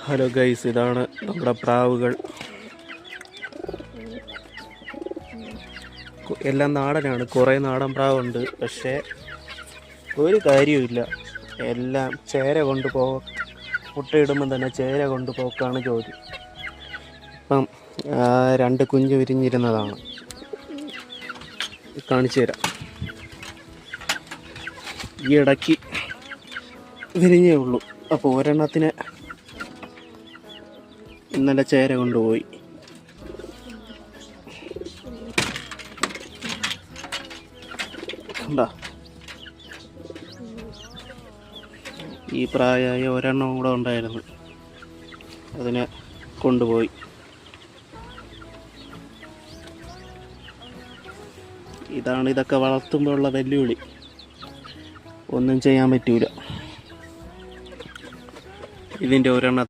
Hello guys, ഇതാണ് നമ്മുടെ പ്രാവുകൾ. എല്ലാം നാടനാണ്. കുറേ നാടൻ പ്രാവുണ്ട്, പക്ഷേ ഒരു കാര്യവുമില്ല. എല്ലാം ചേര മുട്ടയിടുമ്പം തന്നെ ചേര കൊണ്ടുപോക്കാണ് ജോലി. ഇപ്പം 2 കുഞ്ഞ് വിരിഞ്ഞിരുന്നതാണ്, കാണിച്ചു തരാം. ഈ ഇടയ്ക്ക് വിരിഞ്ഞേ ഉള്ളൂ. അപ്പോൾ ഒരെണ്ണത്തിന് ഇന്നലെ ചേര കൊണ്ടുപോയി. കണ്ടാ, ഈ പ്രായമായ ഒരെണ്ണം കൂടെ ഉണ്ടായിരുന്നു, അതിനെ കൊണ്ടുപോയി. ഇതൊക്കെ വളർത്തുമ്പോഴുള്ള വെല്ലുവിളി. ഒന്നും ചെയ്യാൻ പറ്റൂല. ഇതിൻ്റെ ഒരെണ്ണം